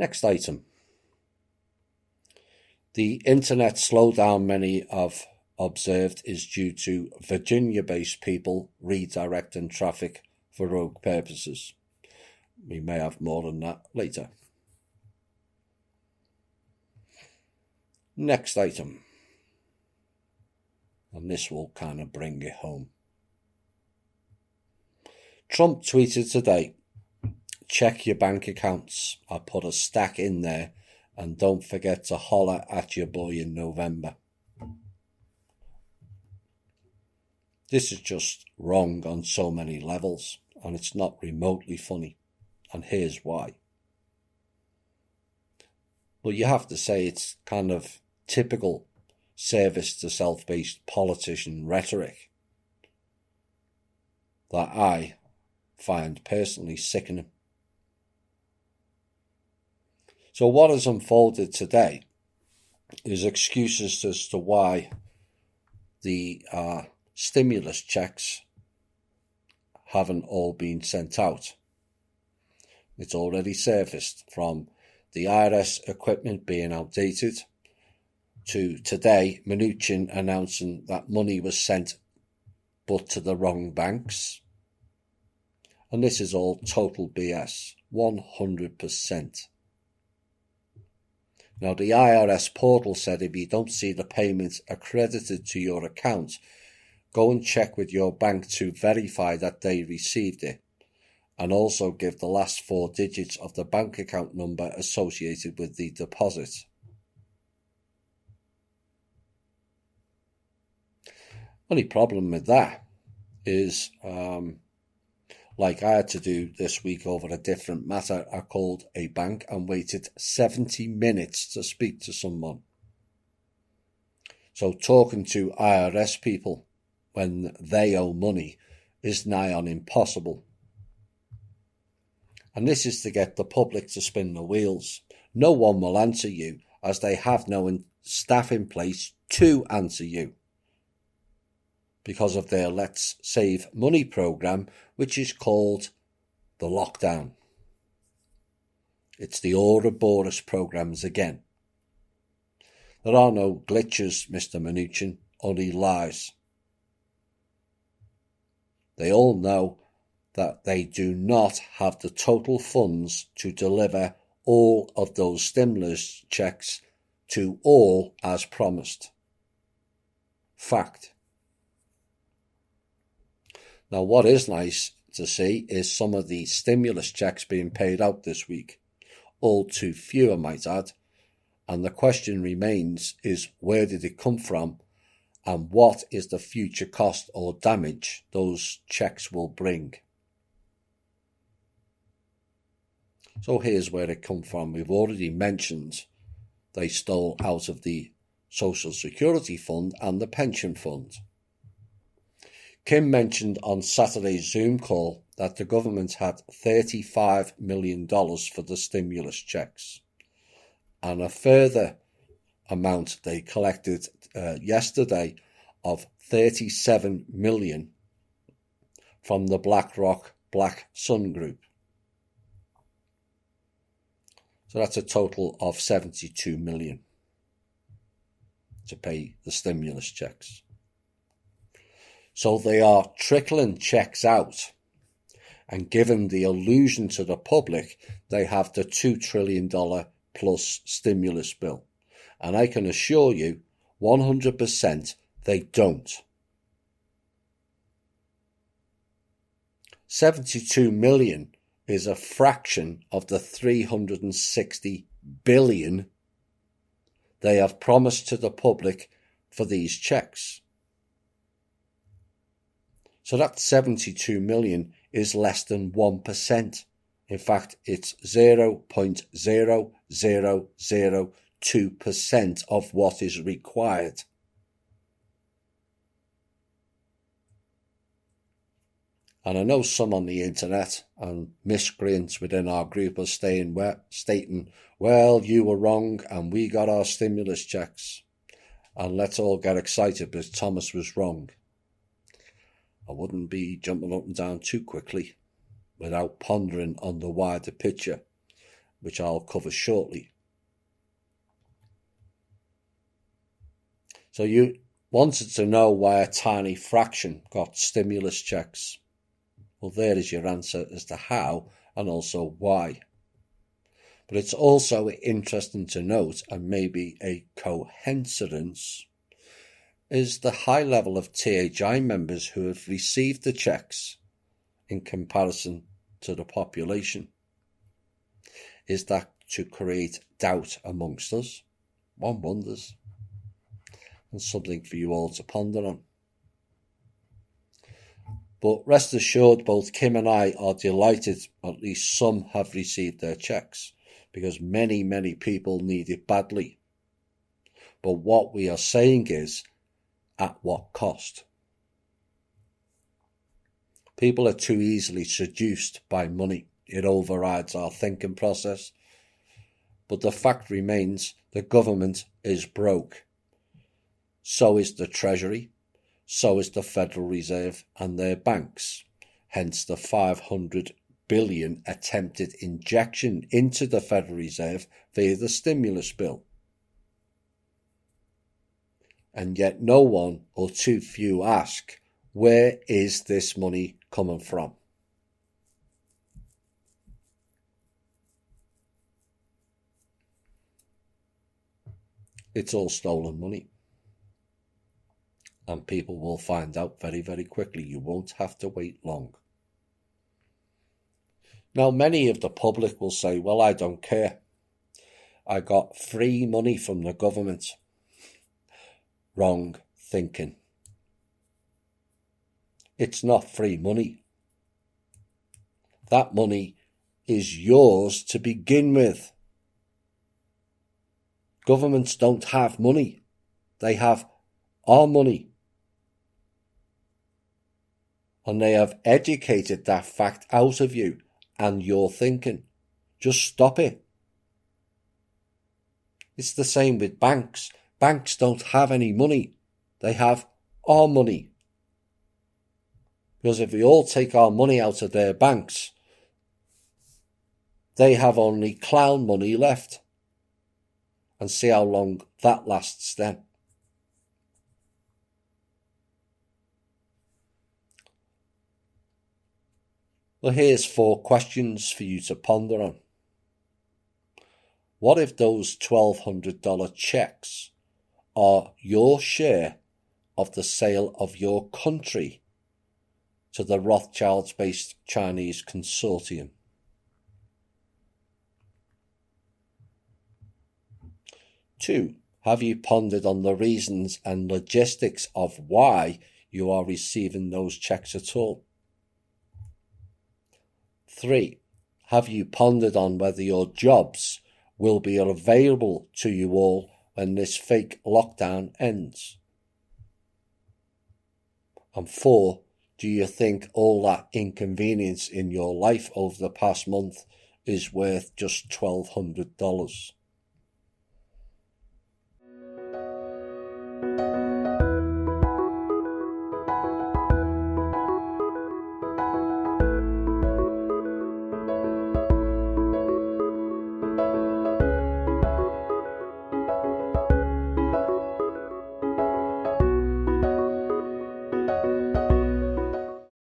Next item. The internet slowdown many have observed is due to Virginia-based people redirecting traffic for rogue purposes. We may have more on that later. Next item. And this will kind of bring it home. Trump tweeted today, check your bank accounts. I put a stack in there and don't forget to holler at your boy in November. This is just wrong on so many levels, and it's not remotely funny, and here's why. But you have to say it's kind of typical service to self-based politician rhetoric that I find personally sickening. So what has unfolded today is excuses as to why the stimulus checks haven't all been sent out. It's already surfaced, from the IRS equipment being outdated to today Mnuchin announcing that money was sent but to the wrong banks. And this is all total BS, 100%. Now, the IRS portal said if you don't see the payments accredited to your account, go and check with your bank to verify that they received it, and also give the last 4 digits of the bank account number associated with the deposit. Only problem with that is, like I had to do this week over a different matter, I called a bank and waited 70 minutes to speak to someone. So talking to IRS people when they owe money is nigh on impossible. And this is to get the public to spin the wheels. No one will answer you, as they have no staff in place to answer you, because of their Let's Save Money programme, which is called the lockdown. It's the Ouroboros programmes again. There are no glitches, Mr. Mnuchin, only lies. They all know that they do not have the total funds to deliver all of those stimulus checks to all as promised. Fact. Now, what is nice to see is some of the stimulus checks being paid out this week. All too few, I might add. And the question remains is, where did it come from? And what is the future cost or damage those checks will bring? So here's where it come from. We've already mentioned they stole out of the Social Security Fund and the Pension Fund. Kim mentioned on Saturday's Zoom call that the government had $35 million for the stimulus checks, and a further amount they collected yesterday of $37 million from the BlackRock Black Sun Group. So that's a total of $72 million to pay the stimulus checks. So they are trickling checks out, and given the illusion to the public, they have the $2 trillion plus stimulus bill. And I can assure you, 100% they don't. 72 million is a fraction of the 360 billion they have promised to the public for these checks. So that 72 million is less than 1%. In fact, it's 0.0002% of what is required. And I know some on the internet and miscreants within our group are stating, well, you were wrong and we got our stimulus checks. And let's all get excited because Thomas was wrong. I wouldn't be jumping up and down too quickly without pondering on the wider picture which I'll cover shortly. So you wanted to know why a tiny fraction got stimulus checks. Well, there is your answer as to how and also why. But it's also interesting to note, and maybe a coincidence, is the high level of THI members who have received the checks in comparison to the population. Is that to create doubt amongst us? One wonders. And something for you all to ponder on. But rest assured, both Kim and I are delighted at least some have received their checks, because many, many people need it badly. But what we are saying is, at what cost? People are too easily seduced by money. It overrides our thinking process. But the fact remains, the government is broke. So is the Treasury. So is the Federal Reserve and their banks. Hence the 500 billion attempted injection into the Federal Reserve via the stimulus bill. And yet no one or too few ask, where is this money coming from? It's all stolen money. And people will find out very, very quickly. You won't have to wait long. Now, many of the public will say, well, I don't care. I got free money from the government. Wrong thinking. It's not free money. That money is yours to begin with. Governments don't have money. They have our money. And they have educated that fact out of you and your thinking. Just stop it. It's the same with banks. Banks don't have any money. They have our money. Because if we all take our money out of their banks, they have only clown money left. And see how long that lasts then. Well, here's 4 questions for you to ponder on. What if those $1,200 checks are your share of the sale of your country to the Rothschilds-based Chinese consortium? Two, have you pondered on the reasons and logistics of why you are receiving those checks at all? 3, have you pondered on whether your jobs will be available to you all when this fake lockdown ends? And 4, do you think all that inconvenience in your life over the past month is worth just $1,200?